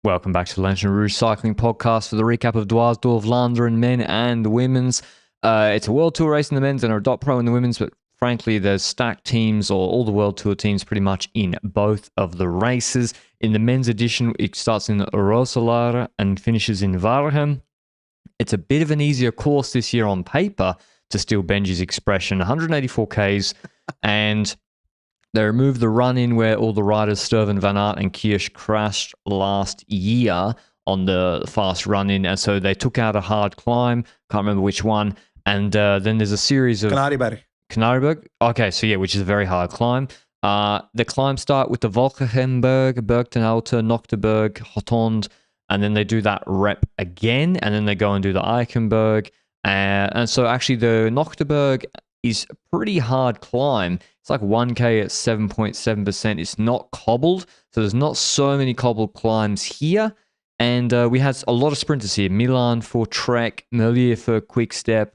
Welcome back to the Lanterne Rouge Cycling Podcast for the recap of Dwars Door Vlaanderen men and women's. It's a World Tour race in the men's and a dot pro in the women's, but frankly, there's stacked teams or all the World Tour teams pretty much in both of the races. In the men's edition, it starts in Roeselare and finishes in Waregem. It's a bit of an easier course this year on paper, to steal Benji's expression, 184 Ks, and they removed the run-in where all the riders, Sturven, Van Aert and Kirsch, crashed last year on the fast run-in, and so they took out a hard climb, can't remember which one, and then there's a series of... Canarieberg? Okay, so yeah, which is a very hard climb. The climbs start with the Volkenberg, Berg ten Houte, Nochteberg, Hotond, and then they do that rep again, and then they go and do the Eichenberg, and so actually the Nochteberg is a pretty hard climb. It's like 1K at 7.7%. It's not cobbled, so there's not so many cobbled climbs here. And we had a lot of sprinters here. Milan for Trek, Merlier for Quick Step,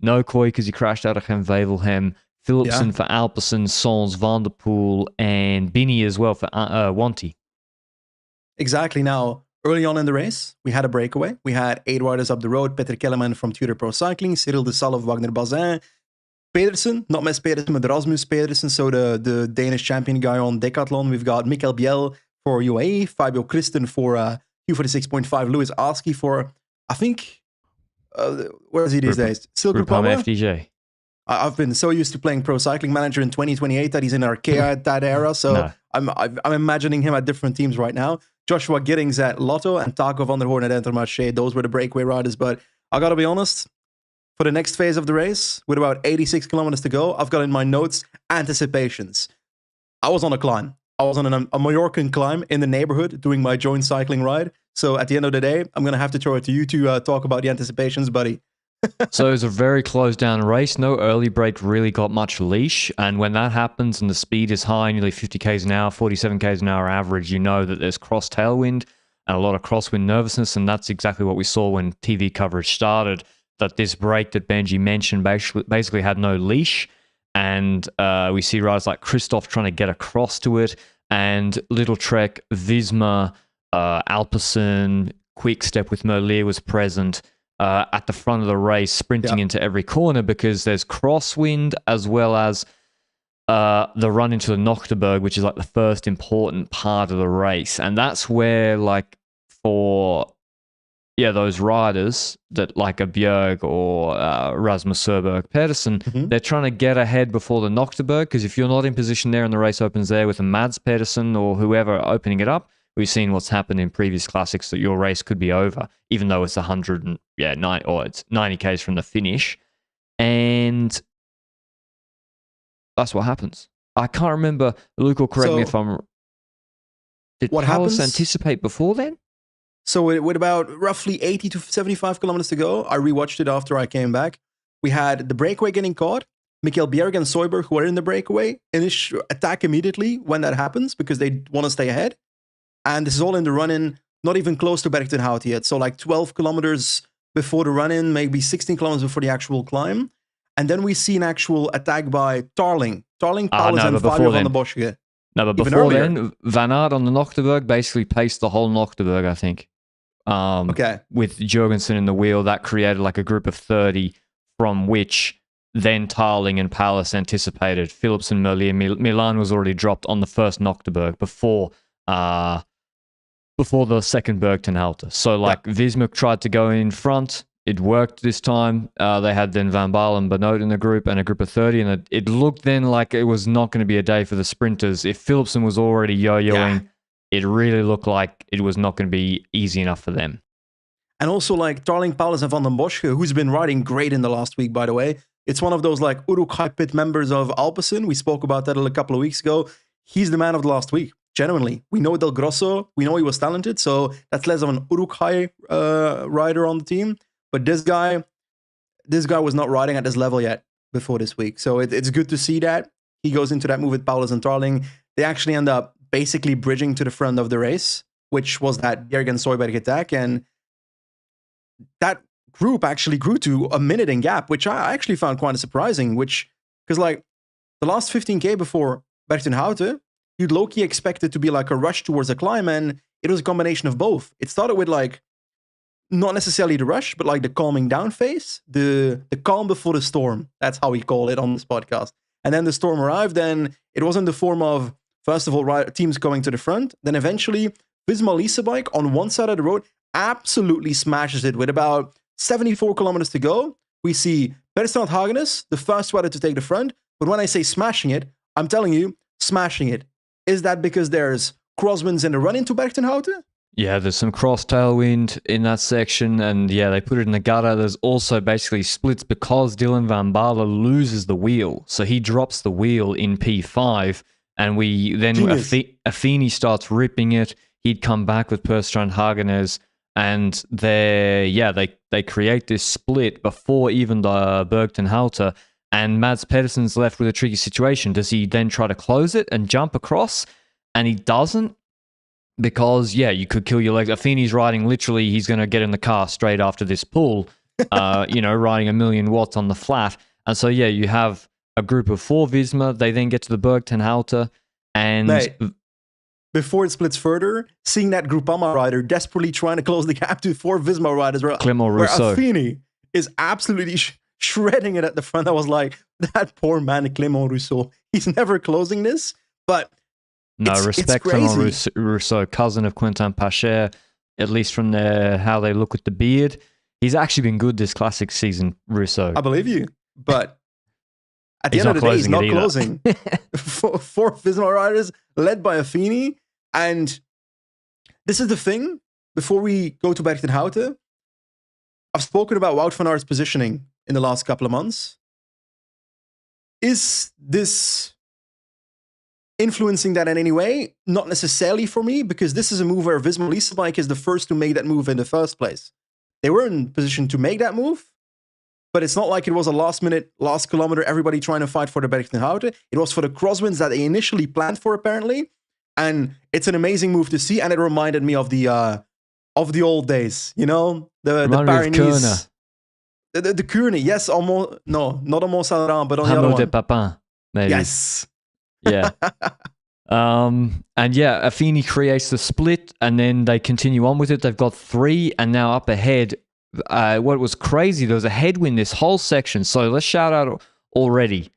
Nokoi because he crashed out of Wevelgem, Philipsen for Alpecin, Sons, Van der Poel, and Binny as well for Wanty. Exactly. Now, early on in the race, we had a breakaway. We had 8 riders up the road. Peter Kellerman from Tudor Pro Cycling, Cyril de Salle of Wagner Bazin, Pedersen, not Mes Pedersen, but Rasmus Pedersen, so the Danish champion guy on Decathlon. We've got Mikkel Biel for UAE, Fabio Christen for Q46.5, Louis Aski for, I think, where is he these days? Silk Republic? FDJ. I've been so used to playing Pro Cycling Manager in 2028 that he's in Arkea at that era, so no. I'm imagining him at different teams right now. Joshua Giddings at Lotto and Taco van der Hoorn at Intermarché. Those were the breakaway riders, but I gotta be honest, for the next phase of the race, with about 86 kilometers to go, I've got in my notes anticipations. I was on a climb. I was on a Mallorcan climb in the neighborhood doing my joint cycling ride. So at the end of the day, I'm going to have to throw it to you to talk about the anticipations, buddy. So it was a very closed down race. No early break really got much leash. And when that happens and the speed is high, nearly 50 Ks an hour, 47 Ks an hour average, you know that there's cross tailwind and a lot of crosswind nervousness. And that's exactly what we saw when TV coverage started, that this break that Benji mentioned basically had no leash. And we see riders like Christoph trying to get across to it. And Little Trek, Visma, Alpecin, Quick Step with Merlier was present at the front of the race, sprinting into every corner because there's crosswind as well as the run into the Nochteberg, which is like the first important part of the race. And that's where, like, for those riders that like a Bjerg or Rasmus Serberg Pedersen, they're trying to get ahead before the Nochteberg, because if you're not in position there and the race opens there with a Mads Pedersen or whoever opening it up, we've seen what's happened in previous classics that your race could be over, even though it's 190 or it's 90 Ks from the finish. And that's what happens. I can't remember. Luke will correct me if I'm... Did Palace anticipate before then? So with about roughly 80 to 75 kilometers to go, I rewatched it after I came back. We had the breakaway getting caught. Mikkel Bjerg and Soyberg, who are in the breakaway, attack immediately when that happens because they want to stay ahead. And this is all in the run-in, not even close to Berg ten Houte yet. So like 12 kilometers before the run-in, maybe 16 kilometers before the actual climb. And then we see an actual attack by Tarling. Tarling, Paulus, and Fabio van der Boschke. No, but before then, Van Aert on the Nochteberg basically paced the whole Nochteberg, I think. With Jurgensen in the wheel, that created like a group of 30 from which then Tarling and Palace anticipated. Philipsen, Merlier, Milan was already dropped on the first Nochteberg before the second Berg ten Houte. So like Visma tried to go in front. It worked this time. They had then Van Baal and Benoot in the group and a group of 30, and it looked then like it was not going to be a day for the sprinters. If Philipsen was already yo-yoing, it really looked like it was not going to be easy enough for them. And also like Tarling, Paulus, and Van den Boschke, who's been riding great in the last week, by the way. It's one of those like Uruk-hai pit members of Alpecin. We spoke about that a couple of weeks ago. He's the man of the last week, genuinely. We know Del Grosso. We know he was talented, so that's less of an Uruk-hai rider on the team. But this guy was not riding at this level yet before this week. So it's good to see that. He goes into that move with Paulus and Tarling. They actually end up basically bridging to the front of the race, which was that Bjerg and Soyberg attack. And that group actually grew to a minute in gap, which I actually found quite surprising, because like the last 15K before Berg ten Houte, you'd low-key expect it to be like a rush towards a climb, and it was a combination of both. It started with like, not necessarily the rush, but like the calming down phase, the calm before the storm. That's how we call it on this podcast. And then the storm arrived, and it was in the form of, first of all, teams going to the front. Then eventually, Visma Lease Bike on one side of the road absolutely smashes it with about 74 kilometers to go. We see Pedersen and Hagenes, the first rider to take the front. But when I say smashing it, I'm telling you, smashing it. Is that because there's crosswinds in the run into Berchtenhouten? Yeah, there's some cross tailwind in that section, and yeah, they put it in the gutter. There's also basically splits because Dylan van Baarle loses the wheel. So he drops the wheel in P5, and Affini starts ripping it. He'd come back with Perstrand Hagenes, and they create this split before even the Berchtenhouten, and Mads Pedersen's left with a tricky situation. Does he then try to close it and jump across? And he doesn't. Because, you could kill your legs. Affini's riding, literally, he's going to get in the car straight after this pull, riding 1,000,000 watts on the flat. And so, you have a group of 4 Visma. They then get to the Berchtenhouten. And Mate, before it splits further, seeing that Groupama rider desperately trying to close the gap to 4 Visma riders where Affini is absolutely shredding it at the front. I was like, that poor man, Clément Rousseau. He's never closing this, but... No, respect Clément Rousseau, cousin of Quentin Pacher, at least from how they look with the beard. He's actually been good this classic season, Rousseau. I believe you, but at the end of the day, he's not closing. 4 Visma riders led by Affini, and this is the thing, before we go to Berchtenhouten, I've spoken about Wout van Aert's positioning in the last couple of months. Is this influencing that in any way? Not necessarily for me, because this is a move where Visma Lease Bike is the first to make that move in the first place. They were in position to make that move, but it's not like it was a last minute, last kilometer, everybody trying to fight for the Berchtenhouten. It was for the crosswinds that they initially planned for, apparently. And it's an amazing move to see, and it reminded me of the old days, the Pyrenees. The Kuurne, yes, almost, no, not almost Saint-Laurent, but on the other one. de Papin, maybe. Yes. Yeah. Affini creates the split, and then they continue on with it. They've got 3, and now up ahead, what was crazy, there was a headwind this whole section. So let's shout out already.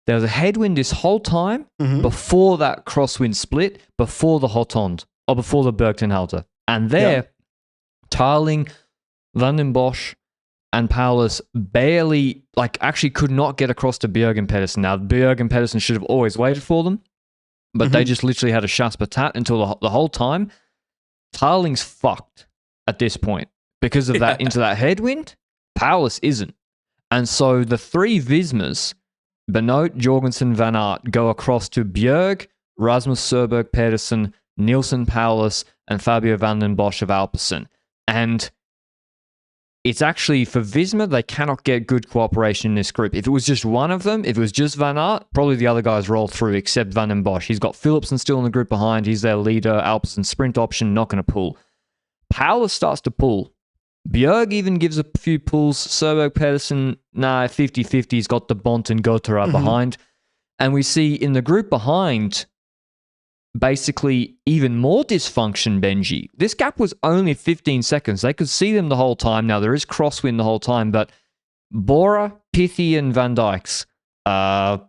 There was a headwind this whole time before that crosswind split, before the Rotonde, or before the Berchtenhouten. And there, Tarling, Van den Bosch, and Paulus barely, actually could not get across to Bjerg Pedersen. Now, Bjerg and Pedersen should have always waited for them, but they just literally had a chasse patate until the whole time. Tarling's fucked at this point because of that into that headwind. Paulus isn't. And so the 3 Vismas, Benoit, Jorgensen, Van Aert, go across to Bjerg, Rasmus Søberg Pedersen, Nielsen Paulus, and Fabio Van den Bosch of Alpecin. And it's actually, for Visma, they cannot get good cooperation in this group. If it was just one of them, if it was just Van Aert, probably the other guys roll through, except Van den Bosch. He's got Philipsen still in the group behind. He's their leader. Alpecin sprint option, not going to pull. Paulus starts to pull. Bjerg even gives a few pulls. Søberg Pedersen, 50-50. He's got the Bont and Gotera behind. And we see in the group behind, basically even more dysfunction, Benji. This gap was only 15 seconds. They could see them the whole time. Now, there is crosswind the whole time, but Bora, Pithy, and Van Dijks. Not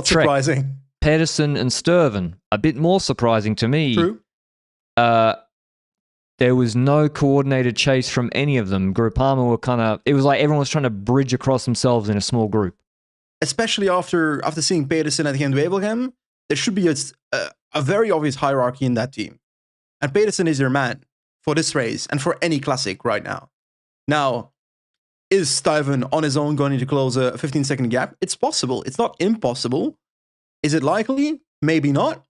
surprising. Pedersen and Sturven. A bit more surprising to me. True. There was no coordinated chase from any of them. Groupama were it was like everyone was trying to bridge across themselves in a small group. Especially after seeing Pedersen at Gent-Wevelgem, there should be a very obvious hierarchy in that team. And Pedersen is your man for this race and for any classic right now. Now, is Stuyven on his own going to close a 15-second gap? It's possible. It's not impossible. Is it likely? Maybe not.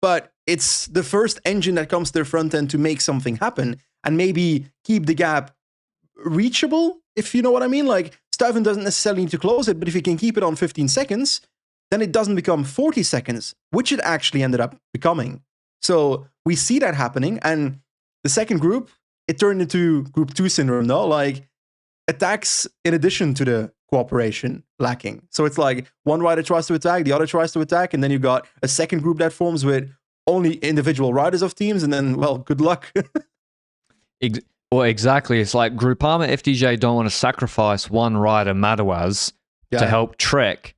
But it's the first engine that comes to the front end to make something happen and maybe keep the gap reachable, if you know what I mean. Like, Stuyven doesn't necessarily need to close it, but if he can keep it on 15 seconds, then it doesn't become 40 seconds, which it actually ended up becoming. So we see that happening. And the second group, it turned into group 2 syndrome, though. Like, attacks in addition to the cooperation lacking. So it's like one rider tries to attack, the other tries to attack, and then you got a second group that forms with only individual riders of teams, and then, well, good luck. Well, exactly. It's like Groupama FDJ don't want to sacrifice one rider, Madawaz, to help Trek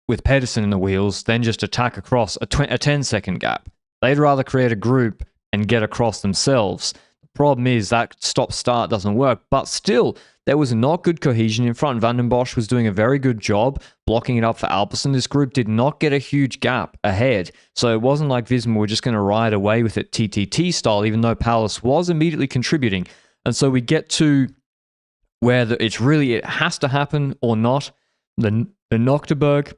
with Pedersen in the wheels, then just attack across a 10-second gap. They'd rather create a group and get across themselves. The problem is that stop-start doesn't work, but still, there was not good cohesion in front. Van den Bosch was doing a very good job blocking it up for Alpecin. This group did not get a huge gap ahead, so it wasn't like Visma were just going to ride away with it TTT style, even though Palace was immediately contributing. And so we get to where it has to happen or not. The Nocturberg,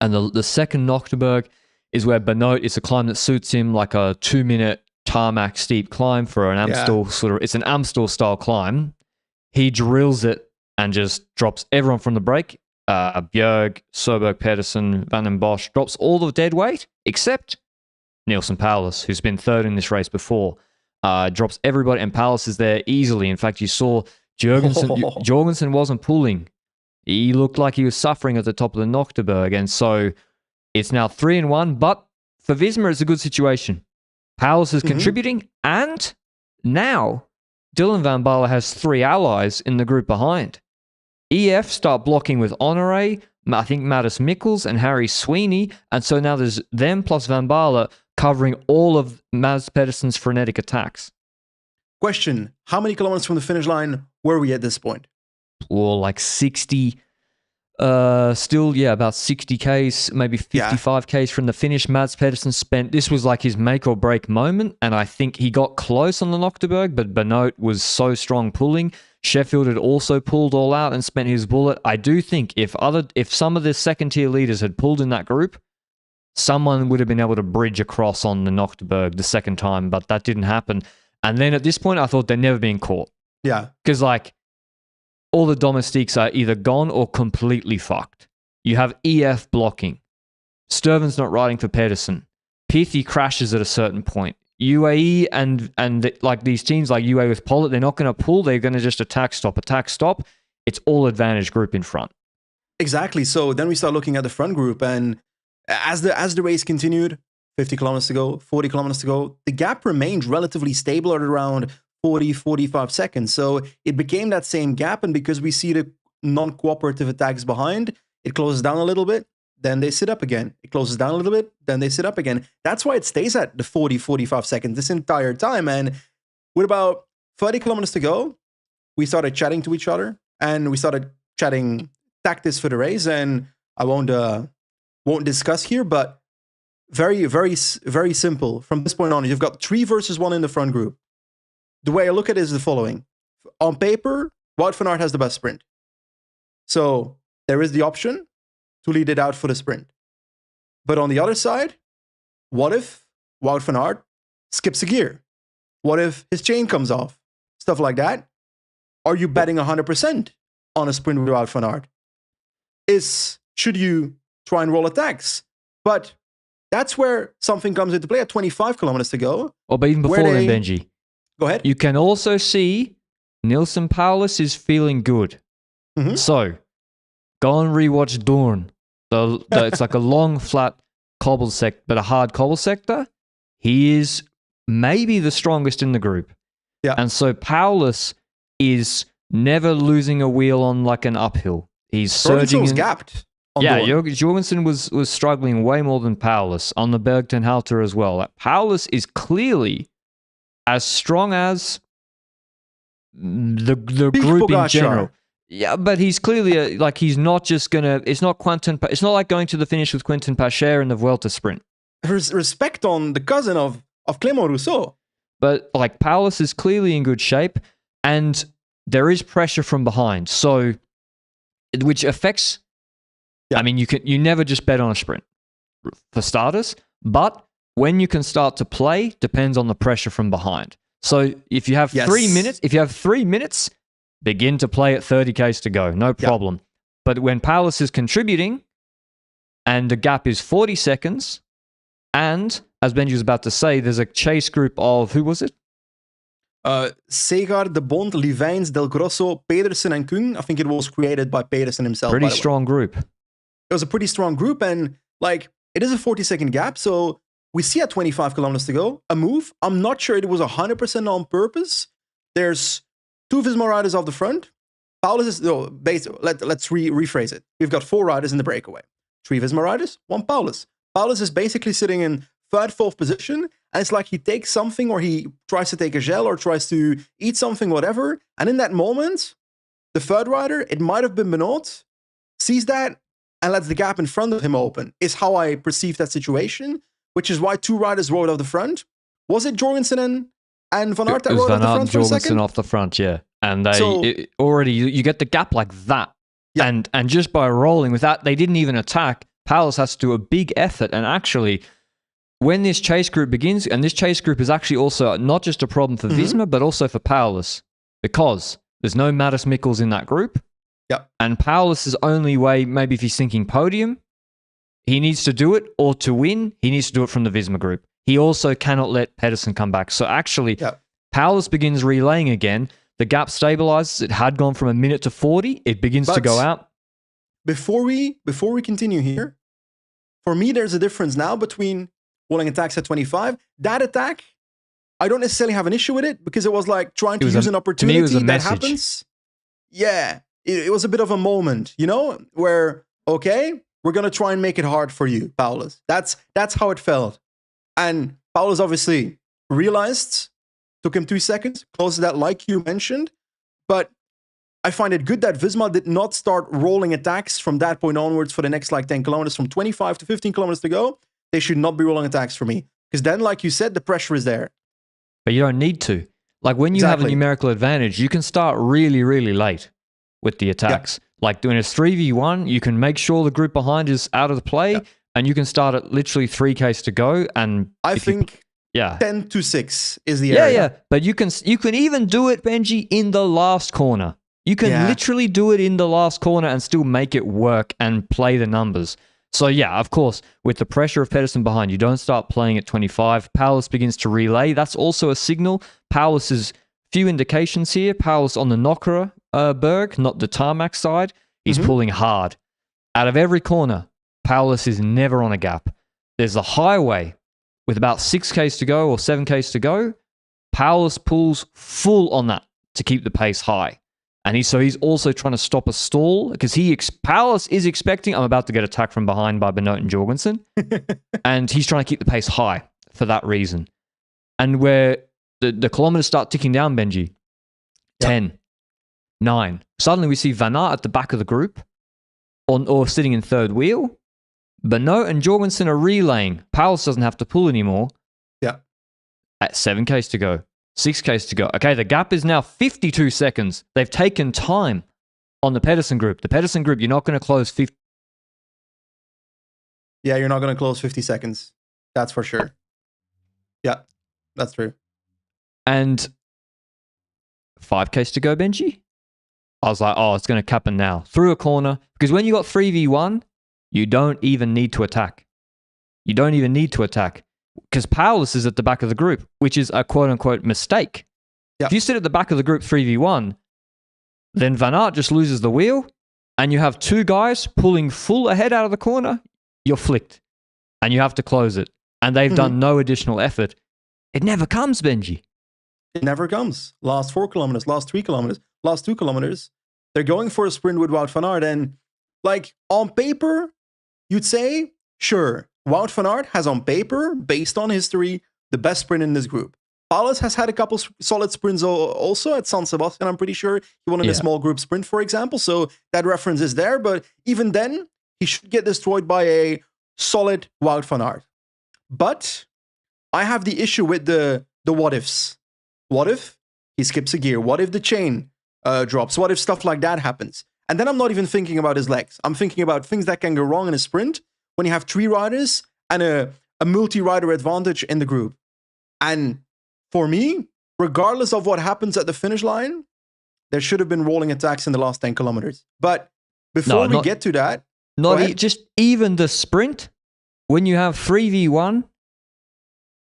and the second Nocturberg is where Benoit is a climb that suits him, like a 2-minute tarmac steep climb for an Amstel it's an Amstel style climb. He drills it and just drops everyone from the break. Bjerg, Søberg, Pedersen, Van den Bosch drops all the dead weight except Nielsen Paulus, who's been third in this race before. Drops everybody, and Paulus is there easily. In fact, you saw Jorgensen wasn't pulling. He looked like he was suffering at the top of the Nocturberg, and so it's now 3-1. But for Visma, it's a good situation. Paulus is contributing, and now Dylan Van Baarle has 3 allies in the group behind. EF start blocking with Honoré, I think Mattis Mikkels and Harry Sweeney, and so now there's them plus Van Baarle covering all of Mads Pedersen's frenetic attacks. Question, how many kilometers from the finish line were we at this point? Or like 60, about 60 Ks, maybe 55 Ks from the finish. Mads Pedersen this was like his make or break moment, and I think he got close on the Nocturberg, but Benoit was so strong pulling. Sheffield had also pulled all out and spent his bullet. I do think if some of the second tier leaders had pulled in that group, someone would have been able to bridge across on the Nocturberg the second time, but that didn't happen. And then at this point, I thought they're never being caught. Yeah. Because all the domestiques are either gone or completely fucked. You have EF blocking. Sturven's not riding for Pedersen. Pithy crashes at a certain point. UAE and these teams like UAE with Pollitt, they're not going to pull. They're going to just attack, stop. It's all advantage group in front. Exactly. So then we start looking at the front group, and as the race continued, 50 kilometers to go, 40 kilometers to go, the gap remained relatively stable at around 40, 45 seconds. So it became that same gap, and because we see the non-cooperative attacks behind, it closes down a little bit, then they sit up again. It closes down a little bit, then they sit up again. That's why it stays at the 40, 45 seconds this entire time. And with about 30 kilometers to go, we started chatting to each other, and we started chatting tactics for the race. And I won't discuss here, but very, very, very simple. From this point on, you've got 3 versus 1 in the front group. The way I look at it is the following. On paper, Wout van Aert has the best sprint. So there is the option to lead it out for the sprint. But on the other side, what if Wout van Aert skips a gear? What if his chain comes off? Stuff like that. Are you betting 100% on a sprint with Wout van Aert? Should you try and roll attacks? But that's where something comes into play at 25 kilometers to go. Or but even before then, Benji. Go ahead. You can also see Nielsen Paulus is feeling good. Mm-hmm. So, go and rewatch Dorn. It's like a long, flat cobble but a hard cobble sector. He is maybe the strongest in the group. Yeah. And so Paulus is never losing a wheel on like an uphill. He's surging. Was gapped. Jorgensen was struggling way more than Paulus on the Berg ten Halter as well. Paulus is clearly as strong as the group in general. Yeah, but he's clearly he's not just gonna. It's not like going to the finish with Quentin Pacher in the Vuelta sprint. Respect on the cousin of Clément Rousseau. But Paulus is clearly in good shape, and there is pressure from behind. So, which affects. Yeah. I mean, you never just bet on a sprint for starters, but when you can start to play depends on the pressure from behind. So if you have 3 minutes, begin to play at 30 Ks to go, no problem. Yep. But when Paulus is contributing and the gap is 40 seconds, and as Benji was about to say, there's a chase group of, who was it? Segaard, De Bond, Livijns, Del Grosso, Pedersen and Kung. I think it was created by Pedersen himself. Pretty strong group. It was a pretty strong group, and it is a 40-second gap, so we see at 25 kilometers to go, a move. I'm not sure it was 100% on purpose. There's 2 Visma riders off the front. Paulus is, let's rephrase it. We've got 4 riders in the breakaway. 3 Visma riders, 1 Paulus. Paulus is basically sitting in third, fourth position, and it's like he takes something, or he tries to take a gel, or tries to eat something, whatever. And in that moment, the third rider, it might have been Benoit, sees that and lets the gap in front of him open, is how I perceive that situation, which is why 2 riders rode off the front. Was it Jorgensen and Van Aert that rode off the front for a second? Jorgensen off the front, yeah. And they already, you get the gap like that. Yeah. And just by rolling with that, they didn't even attack. Paulus has to do a big effort. And actually, when this chase group begins, and this chase group is actually also not just a problem for Visma, but also for Paulus, because there's no Mattis Mikkels in that group. Yep. And Paulus's only way, maybe if he's thinking podium, he needs to do it, or to win, he needs to do it from the Visma group. He also cannot let Pedersen come back. So actually, Paulus begins relaying again. The gap stabilizes. It had gone from a minute to 40. It begins to go out. Before we continue here, for me, there's a difference now between rolling attacks at 25. That attack, I don't necessarily have an issue with it, because it was like trying to use an opportunity that happens. Yeah, it was a bit of a moment, where, okay, we're going to try and make it hard for you, Paulus. That's how it felt. And Paulus obviously realized, took him 2 seconds, closes that like you mentioned. But I find it good that Visma did not start rolling attacks from that point onwards for the next 10 kilometers. From 25 to 15 kilometers to go, they should not be rolling attacks for me. Because then, like you said, the pressure is there. But you don't need to. Like when you have a numerical advantage, you can start really, really late with the attacks. Yeah. Like doing a 3v1, you can make sure the group behind is out of the play, and you can start at literally 3Ks to go. And I think 10 to 6 is the area. Yeah. But you can even do it, Benji, in the last corner. You can literally do it in the last corner and still make it work and play the numbers. So yeah, of course, with the pressure of Pedersen behind, you don't start playing at 25. Paulus begins to relay. That's also a signal. Paulus's few indications here. Paulus on the Knocker berg, not the tarmac side. He's pulling hard. Out of every corner, Paulus is never on a gap. There's a highway with about 6Ks to go or 7Ks to go. Paulus pulls full on that to keep the pace high. And he's also trying to stop a stall, because Paulus is expecting, I'm about to get attacked from behind by Benoit and Jorgensen. And he's trying to keep the pace high for that reason. And where the kilometers start ticking down, Benji, 10, 9. Suddenly we see Van Aert at the back of the group, or sitting in third wheel. Benoit and Jorgensen are relaying. Paulus doesn't have to pull anymore. Yeah. At 7Ks to go. 6Ks to go. Okay, the gap is now 52 seconds. They've taken time on the Pedersen group. The Pedersen group, you're not going to close 50. Yeah, you're not going to close 50 seconds. That's for sure. Yeah, that's true. And 5Ks to go, Benji? I was like, it's going to happen now. Through a corner. Because when you got 3v1, you don't even need to attack. You don't even need to attack. Because Paulus is at the back of the group, which is a quote-unquote mistake. Yep. If you sit at the back of the group 3v1, then Van Aert just loses the wheel, and you have 2 guys pulling full ahead out of the corner, you're flicked. And you have to close it. And they've done no additional effort. It never comes, Benji. It never comes. Last 4 kilometers, last 3 kilometers, last 2 kilometers, they're going for a sprint with Wout van Aert. And, on paper, you'd say, sure, Wout van Aert has on paper, based on history, the best sprint in this group. Paulus has had a couple solid sprints also at San Sebastian, I'm pretty sure. He won in a small group sprint, for example, so that reference is there. But even then, he should get destroyed by a solid Wout van Aert. But I have the issue with the what-ifs. What if he skips a gear? What if the chain drops? What if stuff like that happens? And then I'm not even thinking about his legs. I'm thinking about things that can go wrong in a sprint when you have 3 riders and a multi-rider advantage in the group. And for me, regardless of what happens at the finish line, there should have been rolling attacks in the last 10 kilometers. But before we get to that... Just even the sprint, when you have 3v1,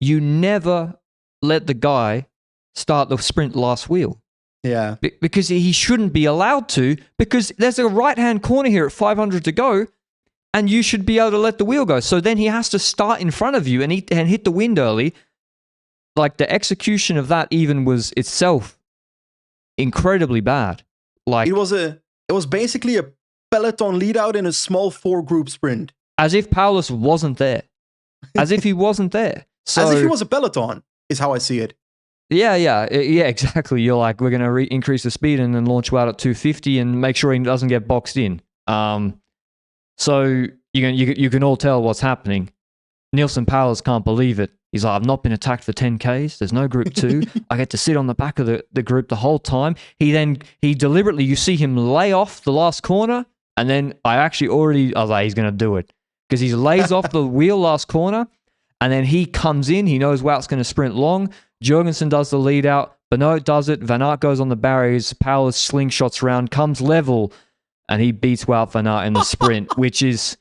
you never let the guy start the sprint last wheel. Yeah. Because he shouldn't be allowed to, because there's a right-hand corner here at 500 to go. and you should be able to let the wheel go. So then he has to start in front of you and hit the wind early. Like, the execution of that even was itself incredibly bad. Like, it was basically a peloton lead out in a small 4-group sprint. As if Paulus wasn't there. As if he wasn't there. So, as if he was a peloton, is how I see it. Yeah, exactly. You're like, we're going to increase the speed and then launch you out at 250 and make sure he doesn't get boxed in. So you can all tell what's happening. Nielsen Powers can't believe it. He's like, I've not been attacked for 10Ks. There's no group 2. I get to sit on the back of the group the whole time. He deliberately, you see him lay off the last corner, and then I was like, he's going to do it. Because he lays off the wheel last corner, and then he comes in. He knows Wout's going to sprint long. Jorgensen does the lead out. Benoit does it. Van Aert goes on the barriers. Powers slingshots around, comes level, and he beats Wout van Aert in the sprint, which is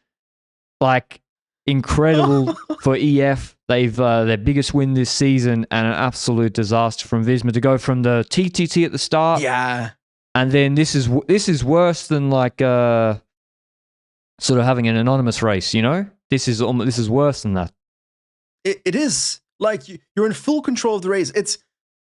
like incredible for EF. They've their biggest win this season, and an absolute disaster from Visma to go from the TTT at the start. Yeah, and then this is worse than like sort of having an anonymous race. You know, this is worse than that. It is like you're in full control of the race.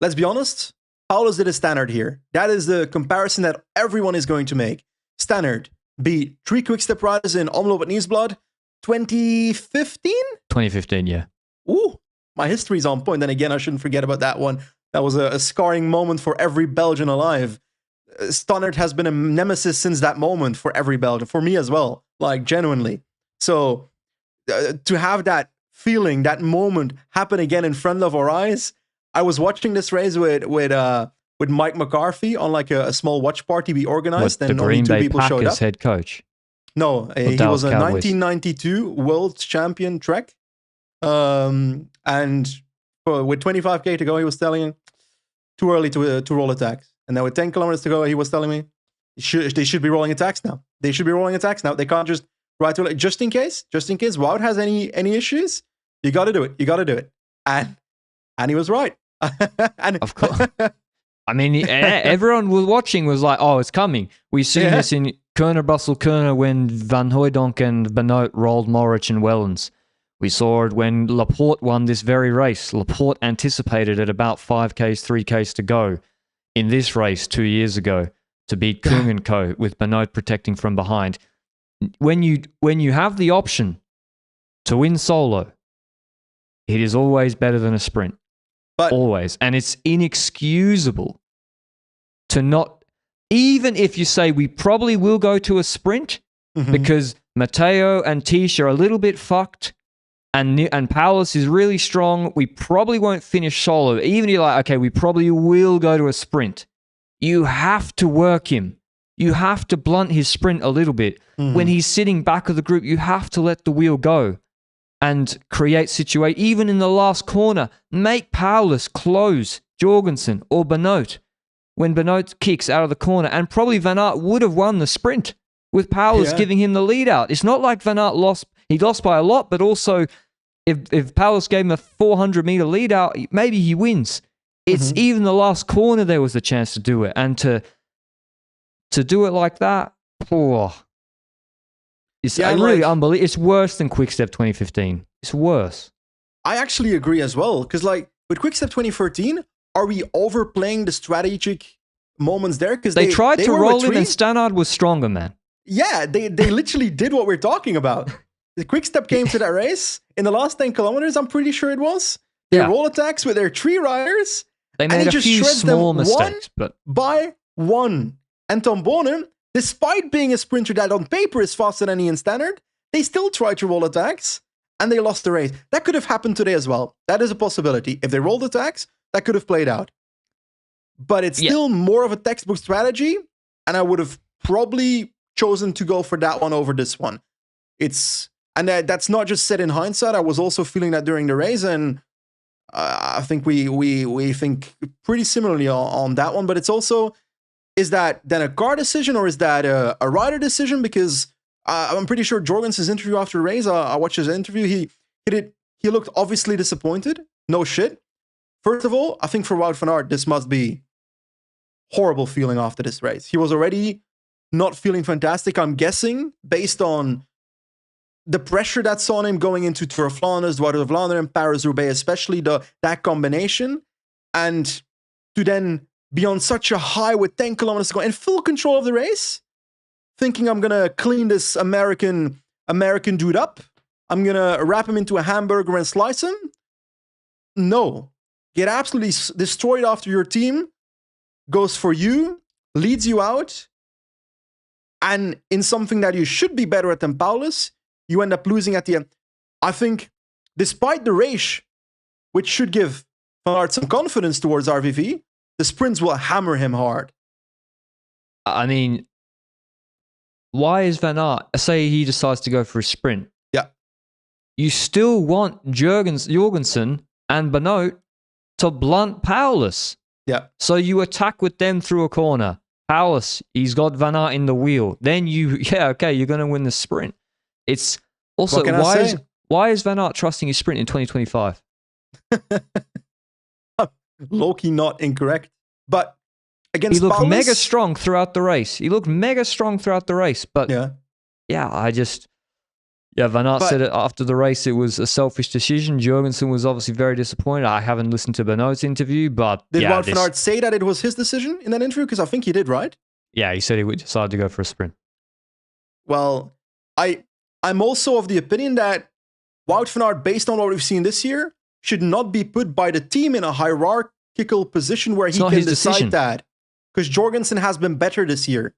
Let's be honest, Paulus did a standard here. That is the comparison that everyone is going to make. Standard beat 3 quick-step riders in Omloop at Nieuwsblad 2015? 2015, yeah. Ooh, my history's on point. Then again, I shouldn't forget about that one. That was a scarring moment for every Belgian alive. Standard has been a nemesis since that moment for every Belgian, for me as well, like genuinely. So to have that feeling, that moment happen again in front of our eyes. I was watching this race with Mike McCarthy on like a small watch party we organized, and the only Green 2 Bay people showed Packers up. head coach. No, he was a Cowboys. 1992 world champion Trek, and with 25k to go, he was telling me too early to roll attacks. And then with 10 kilometers to go, he was telling me they should be rolling attacks now. They should be rolling attacks now. They can't just ride to just in case Wout has any issues. You got to do it. You got to do it. And he was right. And of course. I mean, everyone was watching was like, oh, it's coming. We've seen this in Kerner, Brussels, Kerner when Van Hooijdonk and Benoit rolled Morich and Wellens. We saw it when Laporte won this very race. Laporte anticipated at about 5Ks, 3Ks to go in this race 2 years ago to beat Kung and Co. with Benoit protecting from behind. When you have the option to win solo, it is always better than a sprint. But always. And it's inexcusable to not, even if you say we probably will go to a sprint because Matteo and Tish are a little bit fucked and Paulus is really strong, we probably won't finish solo. Even if you're like, okay, we probably will go to a sprint. You have to work him. You have to blunt his sprint a little bit. When he's sitting back of the group, you have to let the wheel go and create situation. Even in the last corner, make Paulus close Jorgensen or Benoit when Benoit kicks out of the corner. And probably Van Aert would have won the sprint with Paulus giving him the lead out. It's not like Van Aert lost. He lost by a lot, but also if Paulus gave him a 400-meter lead out, maybe he wins. It's even the last corner there was a chance to do it. And to do it like that, it's really unbelievable. It's worse than Quickstep 2015. It's worse. I actually agree as well. Because like with Quickstep 2013, are we overplaying the strategic moments there? Because they tried to roll him and Stannard was stronger, man. Yeah, they literally did what we're talking about. The Quickstep came to that race in the last 10 kilometers, I'm pretty sure it was. They roll attacks with their 3 riders. They made a few small mistakes, but by one. And Tom Bonen, despite being a sprinter that on paper is faster than Ian Stannard, they still tried to roll attacks and they lost the race. That could have happened today as well. That is a possibility. If they rolled attacks, that could have played out. But it's still more of a textbook strategy, and I would have probably chosen to go for that one over this one. That's not just said in hindsight. I was also feeling that during the race, and I think we think pretty similarly on that one. But it's also, is that then a car decision or is that a rider decision? Because I'm pretty sure Jorgensen's interview after the race, I watched his interview. He looked obviously disappointed. No shit. First of all, I think for Wout van Aert, this must be horrible feeling after this race. He was already not feeling fantastic. I'm guessing based on the pressure that's on him going into Tour of Flanders, Dwars Door Vlaanderen, Paris-Roubaix, especially that combination, and to then be on such a high with 10 kilometers to go in full control of the race, thinking I'm going to clean this American dude up. I'm going to wrap him into a hamburger and slice him. No. Get absolutely destroyed after your team goes for you, leads you out, and in something that you should be better at than Paulus, you end up losing at the end. I think, despite the race, which should give Van Aert some confidence towards RVV, the sprints will hammer him hard. I mean, why is Van Aert, say he decides to go for a sprint? Yeah. You still want Jorgensen and Benoit to blunt Paulus. Yeah. So you attack with them through a corner. Paulus, he's got Van Aert in the wheel. Then you're going to win the sprint. It's also, why is Van Aert trusting his sprint in 2025? Low-key not incorrect. But against He looked Paulus, mega strong throughout the race. But Van Aert said it after the race. It was a selfish decision. Jorgensen was obviously very disappointed. I haven't listened to Benoit's interview, but did Wout van Aert say that it was his decision in that interview? Because I think he did, right? Yeah, he said he would decide to go for a sprint. Well, I'm also of the opinion that Wout van Aert, based on what we've seen this year, should not be put by the team in a hierarchical position where he can decide that. Because Jorgensen has been better this year.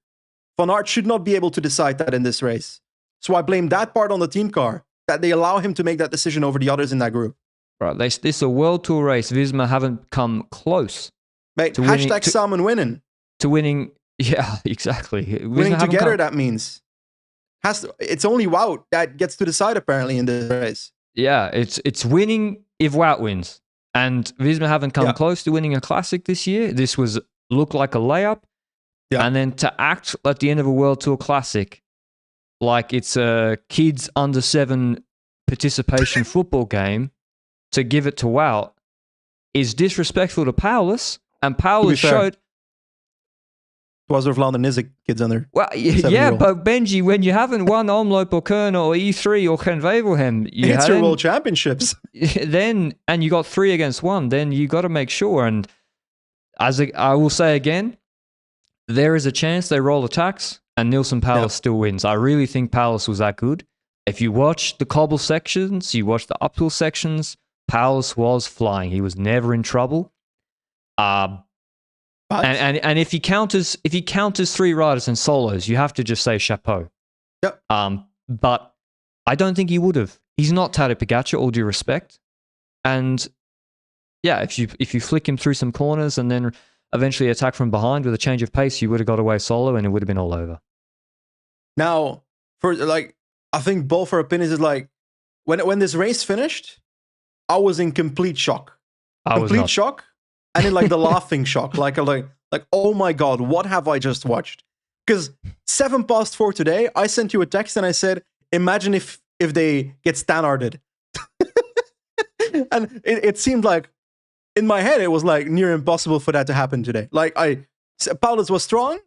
Van Aert should not be able to decide that in this race. So I blame that part on the team car, that they allow him to make that decision over the others in that group. Right, this is a World Tour race. Visma haven't come close. Mate, hashtag Salmon winning. To winning, yeah, exactly. Winning together, that means. It's only Wout that gets to decide, apparently, in this race. Yeah, it's winning if Wout wins. And Visma haven't come close to winning a classic this year. This looked like a layup. Yeah. And then to act at the end of a World Tour classic like it's a kids under 7 participation football game, to give it to Wout is disrespectful to Paulus, and Paulus showed. Dwars Door Vlaanderen is a kids under. Well, yeah, but Benji, when you haven't won Omloop or Kuurne or E3 or Gent Wevelgem, it's your world championships. Then, and you got 3 against 1, then you got to make sure. And I will say again, there is a chance they roll attacks and Nilsen Paulus still wins. I really think Paulus was that good. If you watch the cobble sections, you watch the uphill sections, Paulus was flying. He was never in trouble. And if he counters 3 riders and solos, you have to just say chapeau. Yep. But I don't think he would have. He's not Tadej Pogačar, all due respect. And yeah, if you flick him through some corners and then eventually attack from behind with a change of pace, you would have got away solo and it would have been all over. Now, I think both our opinions is when this race finished, I was in complete shock. Complete shock. And in the laughing shock, like, oh my God, what have I just watched? Because 4:07 today, I sent you a text and I said, imagine if they get Stannarded. And it seemed like, in my head, it was near impossible for that to happen today. Paulus was strong,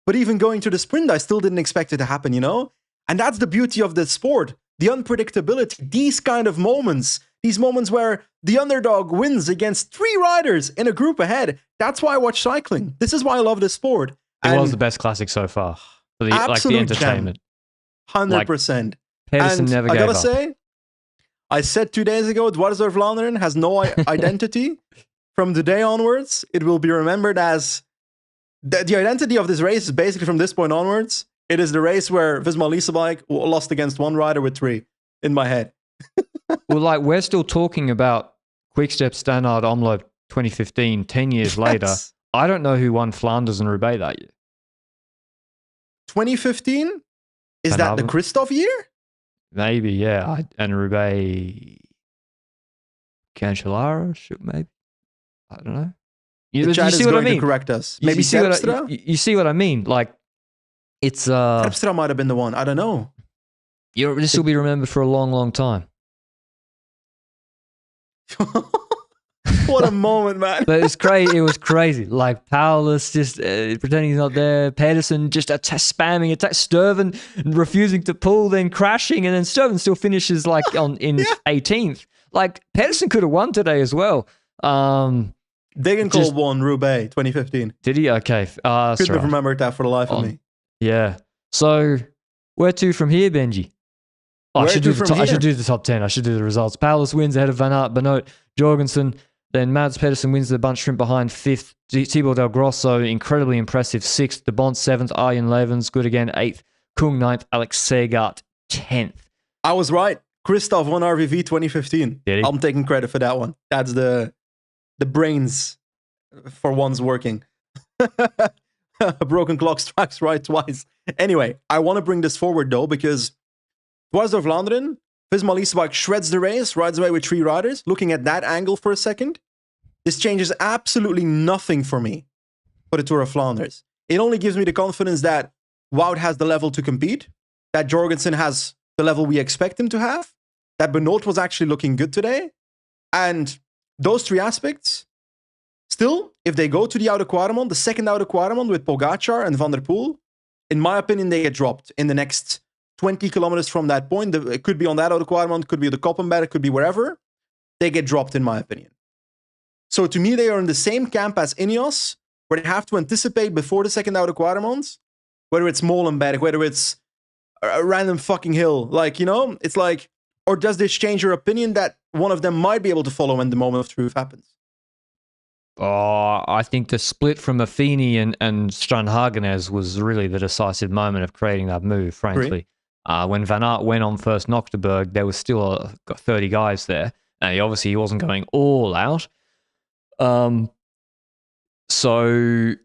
but even going to the sprint, I still didn't expect it to happen, you know? And that's the beauty of the sport, the unpredictability, these kind of moments. These moments where the underdog wins against 3 riders in a group ahead. That's why I watch cycling. This is why I love this sport. It was the best classic so far. For the entertainment. 100%. Pedersen never gave up. I gotta say, I said 2 days ago, Dwars Door Vlaanderen has no identity. From today onwards, it will be remembered as... The identity of this race is basically from this point onwards. It is the race where Visma Leasebike lost against 1 rider with 3 in my head. Well, we're still talking about Quickstep Stannard Omloop 2015, 10 years later. I don't know who won Flanders and Roubaix that year. 2015? Is that the Christoph year? Maybe, yeah. And Roubaix... Cancellara? Maybe? I don't know. The chat is going to correct us. Maybe Terpstra? You see what I mean? It's... Terpstra might have been the one. I don't know. This will be remembered for a long, long time. What a moment, man. But it's crazy. It was crazy. Like Paulus just pretending he's not there. Pedersen just spamming attack. Sturven refusing to pull, then crashing, and then Sturven still finishes like in 18th. Like Pedersen could have won today as well. Degenkolb won Roubaix 2015. Did he? Okay. Couldn't have remembered that for the life of me. Yeah. So where to from here, Benji? I should do the top 10. I should do the results. Paulus wins ahead of Van Aert, Benoit, Jorgensen. Then Mads Pedersen wins the bunch sprint behind 5th. Thibaut Del Grosso, incredibly impressive, 6th. De Bont 7th. Arjen Levens, good again, 8th. Kung 9th. Alex Segart 10th. I was right. Christoph won RVV 2015. Did he? I'm taking credit for that one. That's the brains for one's working. A broken clock strikes right twice. Anyway, I want to bring this forward though, because Dwars Door Vlaanderen, Visma Leasebike shreds the race, rides away with 3 riders. Looking at that angle for a second, this changes absolutely nothing for me for the Tour of Flanders. It only gives me the confidence that Wout has the level to compete, that Jorgensen has the level we expect him to have, that Benoit was actually looking good today. And those 3 aspects, still, if they go to the Oude Quaremont, the second Oude Quaremont with Pogacar and Van der Poel, in my opinion, they get dropped in the next 20 kilometers from that point. It could be on that Oude Quaremont, could be the Koppenberg, it could be wherever. They get dropped, in my opinion. So to me, they are in the same camp as Ineos, where they have to anticipate before the second Oude Quaremont, whether it's Molenberg, whether it's a random fucking hill. Like, you know, it's like, or does this change your opinion that one of them might be able to follow when the moment of truth happens? Oh, I think the split from Affini and Strandhagenes was really the decisive moment of creating that move, frankly. When Van Aert went on first Nochteberg, there was still 30 guys there. And he wasn't going all out. So,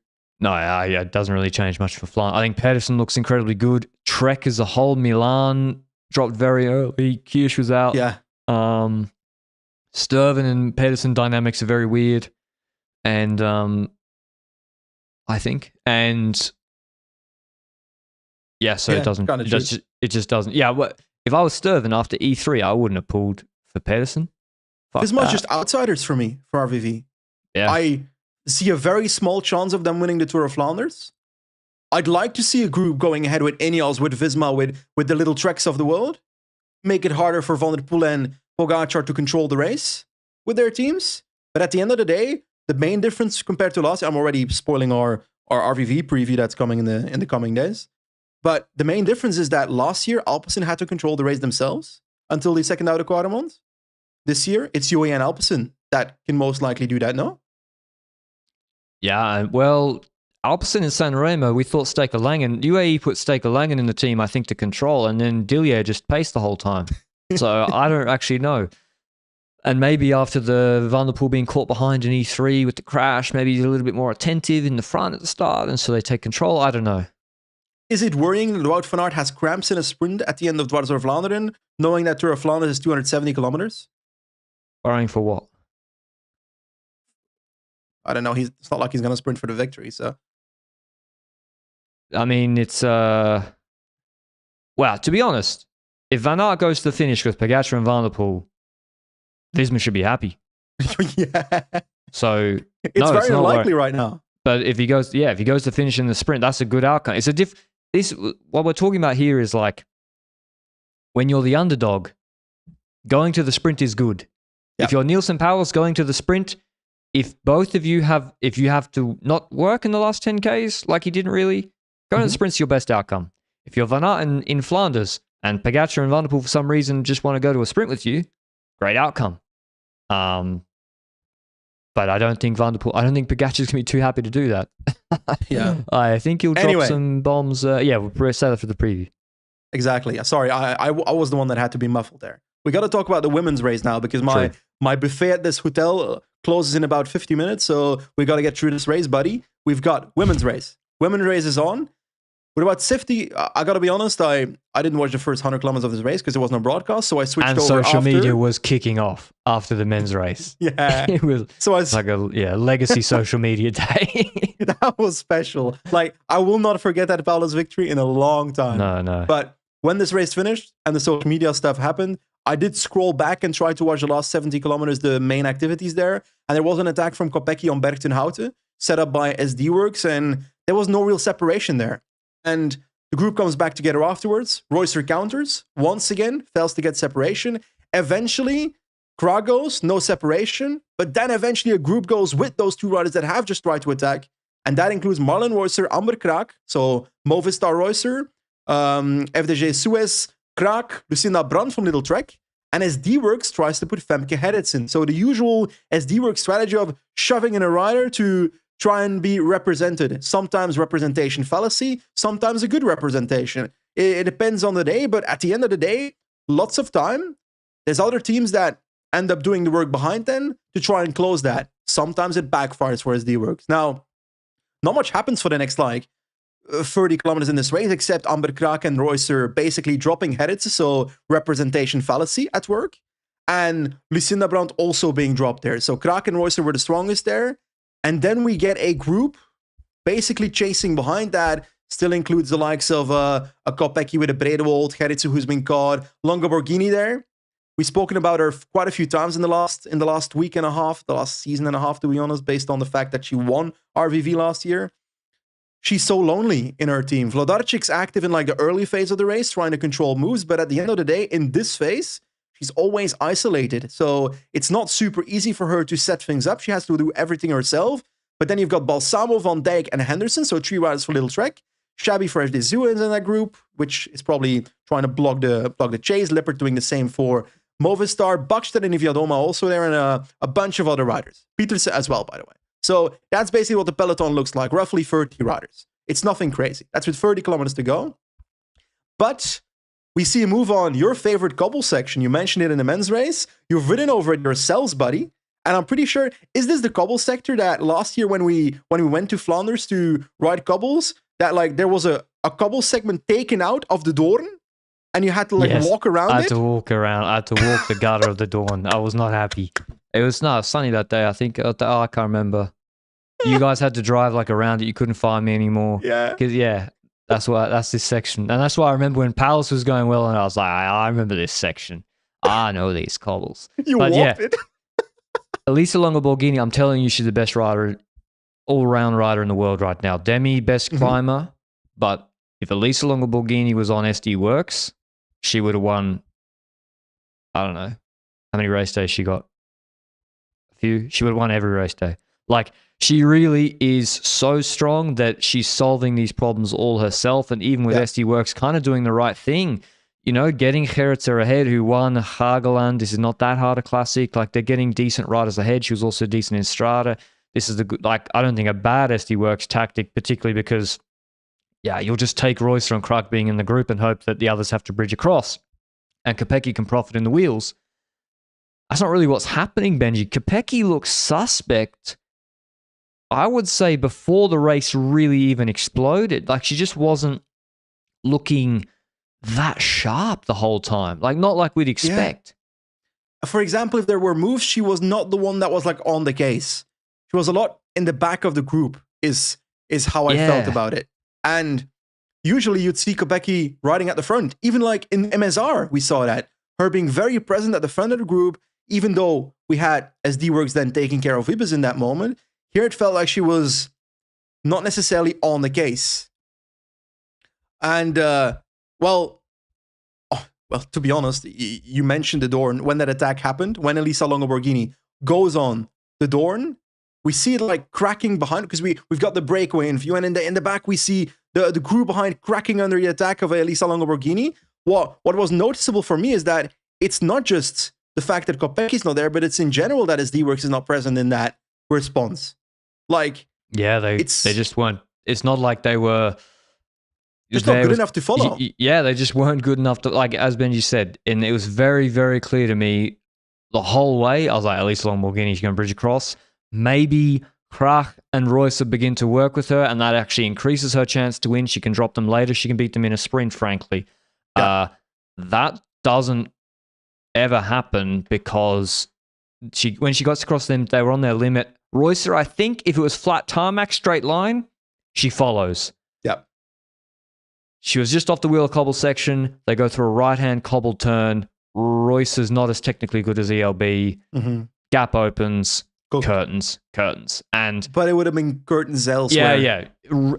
no, it doesn't really change much for Flanders. I think Pedersen looks incredibly good. Trek as a whole, Milan dropped very early. Kirsch was out. Yeah. Sturven and Pedersen dynamics are very weird. And I think. And yeah, so it doesn't. It just doesn't. Yeah, if I was Sturven after E3, I wouldn't have pulled for Pedersen. This much just outsiders for me, for RVV. Yeah. I see a very small chance of them winning the Tour of Flanders. I'd like to see a group going ahead with Ineos, with Visma, with the little Treks of the world. Make it harder for Van der Poel and Pogacar to control the race with their teams. But at the end of the day, the main difference compared to last year, I'm already spoiling our RVV preview that's coming in the coming days. But the main difference is that last year, Alpecin had to control the race themselves until the second Oude Quaremont. This year, it's UAE and Alpecin that can most likely do that, no? Yeah, well, Alpecin and San Remo, we thought Staker Langen. UAE put Staker Langen in the team, I think, to control, and then Dillier just paced the whole time. So I don't actually know. And maybe after the Van der Poel being caught behind in E3 with the crash, maybe he's a little bit more attentive in the front at the start, and so they take control. I don't know. Is it worrying that Wout van Aert has cramps in a sprint at the end of Dwars Door Vlaanderen, knowing that Tour of Flanders is 270 kilometers? Worrying for what? I don't know. It's not like he's going to sprint for the victory, so. I mean, it's... Well, to be honest, if Van Aert goes to the finish with Pogacar and Van der Poel, Visma should be happy. Yeah. So it's very unlikely right now. But if he goes to finish in the sprint, that's a good outcome. It's what we're talking about here is like when you're the underdog, going to the sprint is good. Yep. If you're Nielsen Powell's going to the sprint, if you have to not work in the last 10Ks, like he didn't really, going to the sprint's your best outcome. If you're Van Aert in Flanders and Pogacar and Van der Poel for some reason just want to go to a sprint with you, great outcome. But I don't think Pogacar's going to be too happy to do that. Yeah. I think he'll drop some bombs. We'll say that for the preview. Exactly. Sorry, I was the one that had to be muffled there. We got to talk about the women's race now because my buffet at this hotel closes in about 50 minutes. So we got to get through this race, buddy. We've got women's race. Women's race is on. With about 50, I got to be honest, I didn't watch the first 100 kilometers of this race because there was no broadcast, so I switched over after. And social media was kicking off after the men's race. Yeah. It was like a legacy social media day. That was special. Like, I will not forget that Paula's victory in a long time. No. But when this race finished and the social media stuff happened, I did scroll back and try to watch the last 70 kilometers, the main activities there. And there was an attack from Kopecky on Berg ten Houten, set up by SD Works, and there was no real separation there. And the group comes back together afterwards. Reusser counters, once again, fails to get separation. Eventually, Krag goes, no separation. But then eventually a group goes with those two riders that have just tried to attack. And that includes Marlon Reusser, Amber Krag, so Movistar Reusser, FDG Suez, Krag, Lucinda Brand from Little Trek, and SD Works tries to put Femke Gerritsen. So the usual SD Works strategy of shoving in a rider to try and be represented. Sometimes representation fallacy, sometimes a good representation. It depends on the day, but at the end of the day, lots of time, there's other teams that end up doing the work behind them to try and close that. Sometimes it backfires for SD Works. Now, not much happens for the next, 30 kilometers in this race, except Amber Krag and Reusser basically dropping Gerritsen, so representation fallacy at work. And Lucinda Brandt also being dropped there. So Krag and Reusser were the strongest there. And then we get a group basically chasing behind that. Still includes the likes of a Kopecky with a Bredewold, Gerritsen who's been caught, Longo Borghini there. We've spoken about her quite a few times in the last week and a half, the last season and a half, to be honest, based on the fact that she won RVV last year. She's so lonely in her team. Vlodarčic's active in the early phase of the race, trying to control moves, but at the end of the day, in this phase, she's always isolated. So it's not super easy for her to set things up. She has to do everything herself. But then you've got Balsamo, Van Dijk, and Henderson, so 3 riders for Little Trek. Shabby for SD Zuins in that group, which is probably trying to block the chase. Lippert doing the same for Movistar, Buxton and Iviadoma also there, and a bunch of other riders. Petersen as well, by the way. So that's basically what the peloton looks like, roughly 30 riders. It's nothing crazy. That's with 30 kilometers to go. But we see a move on your favorite cobble section. You mentioned it in the men's race. You've ridden over it yourselves, buddy. And I'm pretty sure, is this the cobble sector that last year when we went to Flanders to ride cobbles, that there was a cobble segment taken out of the Doorn? And you had to walk around it? I had to walk around. I had to walk the gutter of the Dawn. I was not happy. It was sunny that day. I think, I can't remember. You guys had to drive around it. You couldn't find me anymore. Yeah. Because, that's this section. And that's why I remember when Palace was going well, and I was like, I remember this section. I know these cobbles. You walked it? Elisa Longo Borghini, I'm telling you, she's the best rider, all-round rider in the world right now. Demi, best climber. But if Elisa Longo Borghini was on SD Works, she would have won, I don't know, how many race days she got? A few. She would have won every race day. She really is so strong that she's solving these problems all herself, and even with SD Works kind of doing the right thing. Getting Gerritsen ahead, who won Hageland. This is not that hard a classic. They're getting decent riders ahead. She was also decent in Strada. This is I don't think a bad SD Works tactic, particularly because, you'll just take Reusser and Krug being in the group and hope that the others have to bridge across. And Kopecky can profit in the wheels. That's not really what's happening, Benji. Kopecky looks suspect, I would say, before the race really even exploded. She just wasn't looking that sharp the whole time. Not like we'd expect. Yeah. For example, if there were moves, she was not the one that was on the case. She was a lot in the back of the group is how I felt about it. And usually you'd see Kopecky riding at the front. Even in MSR, we saw that. Her being very present at the front of the group, even though we had SD Works then taking care of Ibis in that moment. Here it felt like she was not necessarily on the case. And, well, to be honest, you mentioned the Doorn. When that attack happened, when Elisa Longo Borghini goes on the Doorn, we see it cracking behind, because we've got the breakaway in view, and in the back we see the crew behind cracking under the attack of Elisa Longo Borghini. What was noticeable for me is that it's not just the fact that Kopecky's not there, but it's in general that SD Works is not present in that response. They just weren't. It's not like they were just not good enough to follow. Yeah, they just weren't good enough to, as Benji said, and it was very, very clear to me the whole way. I was like, at least Long Borghini's going to bridge across. Maybe Krach and Reusser begin to work with her, and that actually increases her chance to win. She can drop them later. She can beat them in a sprint, frankly. Yeah. That doesn't ever happen because when she got across them, they were on their limit. Reusser, I think, if it was flat tarmac, straight line, she follows. Yep. She was just off the wheel cobble section. They go through a right-hand cobble turn. Royce is not as technically good as ELB. Gap opens, Cooked. curtains. And But it would have been curtains elsewhere. yeah.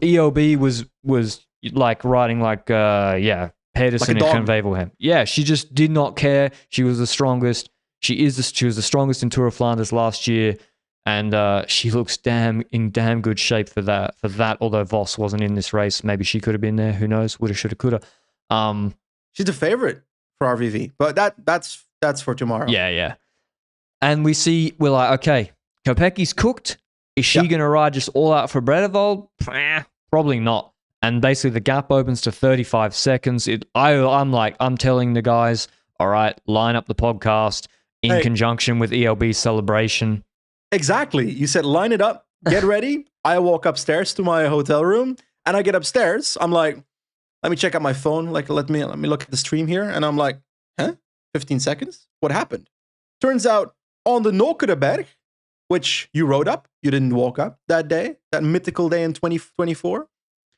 ELB was like riding like Pedersen Like a and dog. Van. Yeah, she just did not care. She was the strongest. She was the strongest in Tour of Flanders last year, and she looks in damn good shape for that. Although Voss wasn't in this race, maybe she could have been there. Who knows? Woulda, shoulda, coulda. She's the favorite for RVV, but that's for tomorrow. Yeah. And we're like, okay, Kopecki's cooked. Is she going to ride just all out for Bredevold? Probably not. And basically, the gap opens to 35 seconds. I'm telling the guys, all right, line up the podcast in conjunction with ELB celebration. Exactly. You said line it up, get ready. I walk upstairs to my hotel room, and I get upstairs. I'm like, let me check out my phone. Like, let me look at the stream here, and I'm like, 15 seconds? What happened? Turns out on the Nokereberg, which you rode up, you didn't walk up that day, that mythical day in 2024.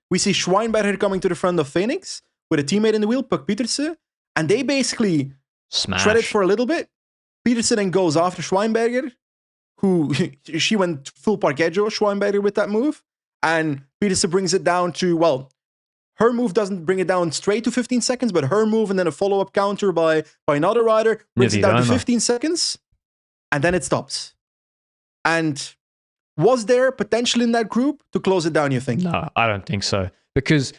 We see Schweinberger coming to the front of Phoenix with a teammate in the wheel, Puck Pietersen, and they basically shred it for a little bit. Pietersen then goes after Schweinberger, who she went full Parkeggio, Schweinberger, with that move, and Pietersen brings it down to, well, her move doesn't bring it down straight to 15 seconds, but her move and then a follow-up counter by another rider brings it down to 15 seconds, and then it stops. And was there potential in that group to close it down, you think? No, I don't think so. Because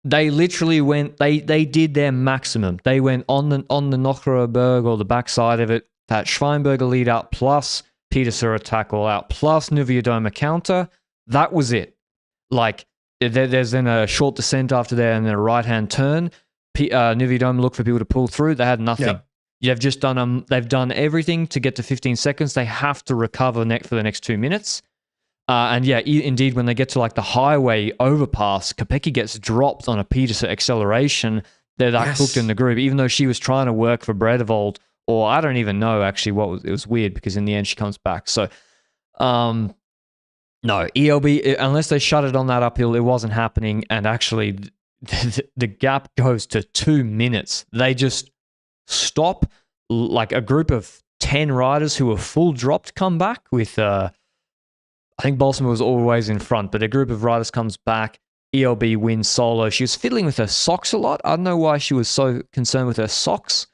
they literally went, they did their maximum. They went on the Nokereberg or the backside of it, that Schweinberger lead out plus Pietersen attack all out plus Nuviadoma counter. That was it. Like, there's then a short descent after there and then a right-hand turn. Nuviadoma looked for people to pull through. They had nothing. Yep. You've just done they've done everything to get to 15 seconds. They have to recover for the next 2 minutes. And yeah, indeed, when they get to like the highway overpass, Kopecky gets dropped on a Pietersen acceleration. They're that cooked in the group, even though she was trying to work for Bredevold, or I don't even know actually it was weird because in the end she comes back. So, no, ELB, unless they shut it on that uphill, it wasn't happening. And actually, the gap goes to 2 minutes. They just stop, like a group of 10 riders who were full dropped come back with, I think Balsamo was always in front, but a group of riders comes back. ELB wins solo. She was fiddling with her socks a lot. I don't know why she was so concerned with her socks.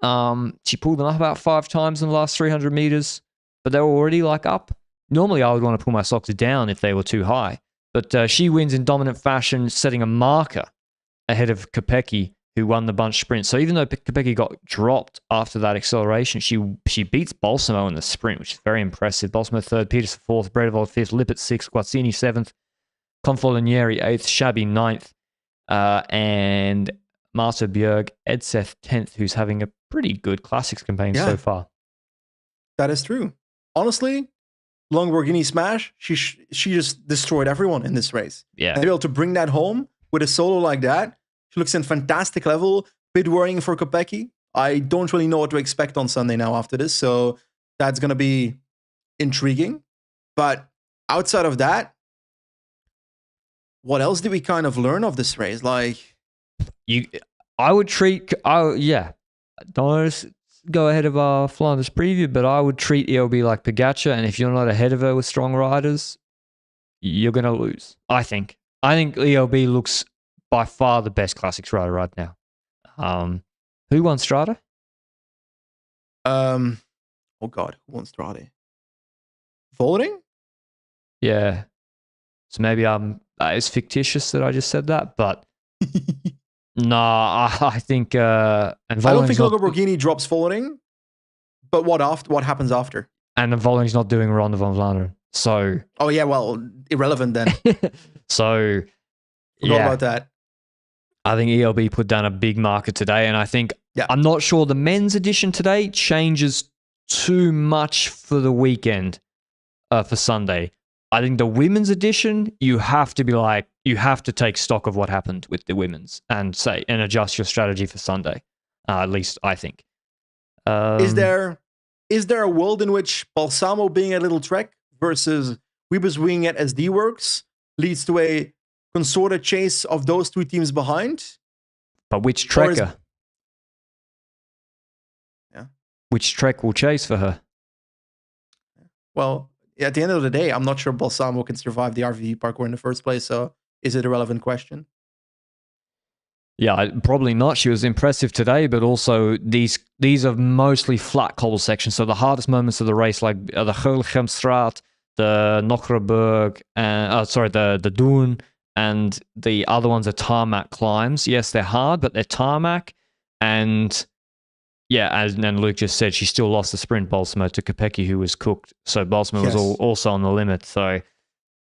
She pulled them up about 5 times in the last 300 meters, but they were already like up. Normally, I would want to pull my socks down if they were too high, but she wins in dominant fashion, setting a marker ahead of Kopecky, who won the bunch sprint. So even though Kopecky got dropped after that acceleration, she beats Balsamo in the sprint, which is very impressive. Balsamo 3rd, Pietersen 4th, Bredevold 5th, Lippert 6th, Guazzini 7th, Confolinieri 8th, Shabby 9th, and Marta Bjerg, Edseth 10th, who's having a pretty good classics campaign so far. That is true. Honestly, Lamborghini Smash, she just destroyed everyone in this race. Yeah. And to be able to bring that home with a solo like that, she looks in fantastic level. Bit worrying for Kopecky. I don't really know what to expect on Sunday now after this, so that's going to be intriguing. But outside of that, what else did we kind of learn of this race? Like, I would treat, don't go ahead of our Flanders preview, but I would treat ELB like Pogacar, and if you're not ahead of her with strong riders, you're going to lose. I think ELB looks by far the best classics rider right now. Who won Strade? Oh God, who won Strade? Voting? Yeah. So maybe it's fictitious that I just said that, but I think and I don't think Lamborghini drops Voting, but what happens after? And Volling's not doing Ronde van Vlaanderen. So oh yeah, well, irrelevant then. So forgot about that. I think ELB put down a big marker today, and I think I'm not sure the men's edition today changes too much for the weekend for Sunday. I think the women's edition, you have to take stock of what happened with the women's and adjust your strategy for Sunday. At least I think. Is there a world in which Balsamo being a little Trek versus Wiebes winging it as D-Works leads to a consorted chase of those two teams behind? But which Trekker? which Trek will chase for her. Well, at the end of the day, I'm not sure Balsamo can survive the RVV parkour in the first place, so is it a relevant question? Yeah, probably not. She was impressive today, but also these are mostly flat cobble sections. So the hardest moments of the race, like the Gulgemstraat, the Nokkerberg, and the Doon, and the other ones are tarmac climbs. Yes, they're hard, but they're tarmac. And yeah, as Luke just said, she still lost the sprint, Balsamo, to Kopecky, who was cooked. So Balsamo was also on the limit. So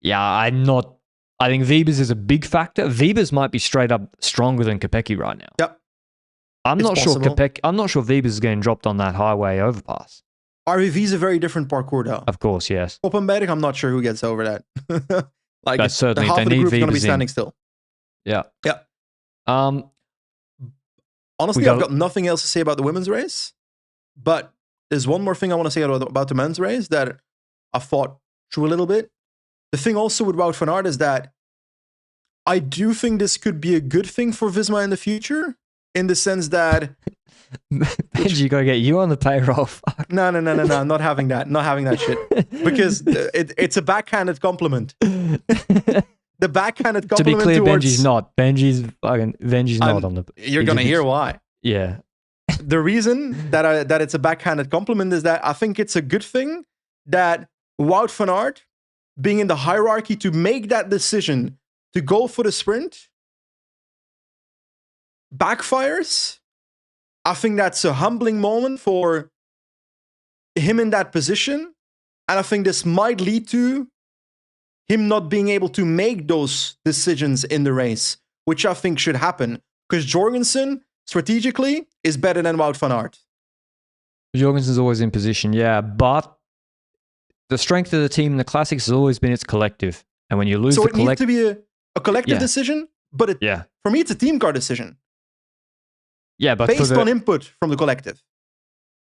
yeah, I think Wiebes is a big factor. Wiebes might be straight up stronger than Kopecky right now. Yep. I'm not sure Wiebes is getting dropped on that highway overpass. RVV is a very different parkour, though. Of course, yes. Koppenberg, I'm not sure who gets over that. Like, but certainly, half they of the need group's going to be Wiebes standing in. still. Yeah. Yeah. Honestly, I've got nothing else to say about the women's race. But there's one more thing I want to say about the men's race that I thought through a little bit. The thing also with Wout van Aert is that I do think this could be a good thing for Visma in the future, in the sense that Benji, gotta get you on the payroll. Fuck. No, I'm not having that. Not having that shit. Because it's a backhanded compliment. The backhanded compliment. To be clear, towards, Benji's not. Benji's not on the. You're gonna hear why. Yeah. The reason that it's a backhanded compliment is that I think it's a good thing that Wout van Aert, being in the hierarchy to make that decision to go for the sprint, backfires. I think that's a humbling moment for him in that position. And I think this might lead to him not being able to make those decisions in the race, which I think should happen. Because Jorgensen, strategically, is better than Wout van Aert. Jorgensen's always in position, yeah. But the strength of the team in the Classics has always been its collective. And when you lose it needs to be a collective decision, but for me, it's a team car decision. Yeah, but based on input from the collective.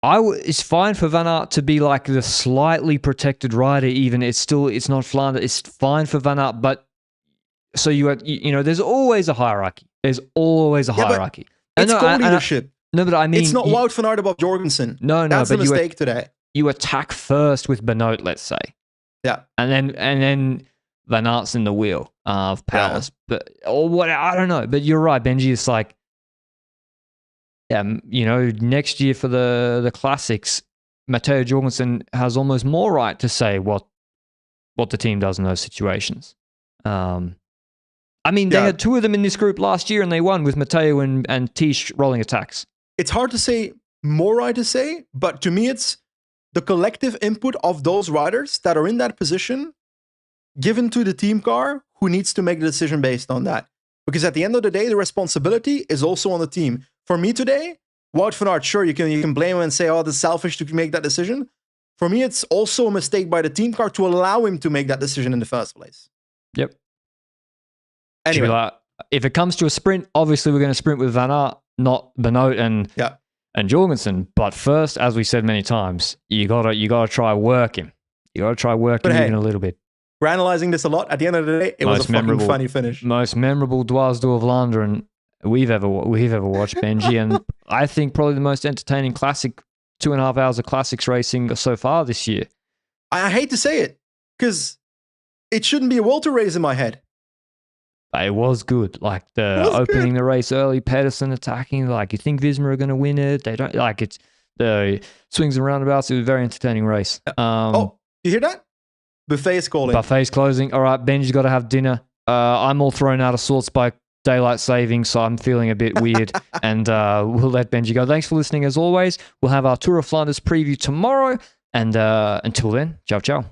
It's fine for Van Aert to be like the slightly protected rider. Even it's not Flanders. It's fine for Van Aert, but so there's always a hierarchy. There's always a hierarchy. It's co-leadership. No, but I mean, it's not Wout van Aert above Jorgensen. No, that's a mistake today. You attack first with Benoit, let's say. Yeah, and then Van Aert's in the wheel of Palace, or what? I don't know. But you're right, Benji. It's like. Yeah, next year for the Classics, Matteo Jorgensen has almost more right to say what the team does in those situations. I mean, they had two of them in this group last year and they won with Matteo and Tish rolling attacks. It's hard to say more right to say, but to me it's the collective input of those riders that are in that position given to the team car who needs to make the decision based on that. Because at the end of the day, the responsibility is also on the team. For me today, Wout van Aert, sure, you can blame him and say, oh, it's selfish to make that decision. For me, it's also a mistake by the team car to allow him to make that decision in the first place. Yep. Anyway. If it comes to a sprint, obviously we're going to sprint with Van Aert, not Benoit and Jorgensen. But first, as we said many times, you gotta try work him. You gotta try working even a little bit. We're analyzing this a lot. At the end of the day, it was a fucking funny finish. Most memorable Dwars Door Vlaanderen we've ever watched, Benji, and I think probably the most entertaining classic 2.5 hours of classics racing so far this year. I hate to say it because it shouldn't be a Walter race in my head. It was good, like opening the race early, Pedersen attacking. Like you think Visma are going to win it? They don't. Like it's the swings and roundabouts. It was a very entertaining race. You hear that? Buffet is calling. Buffet's closing. All right, Benji's got to have dinner. I'm all thrown out of sorts by daylight saving, so I'm feeling a bit weird. And we'll let Benji go. Thanks for listening as always. We'll have our Tour of Flanders preview tomorrow. And until then, ciao, ciao.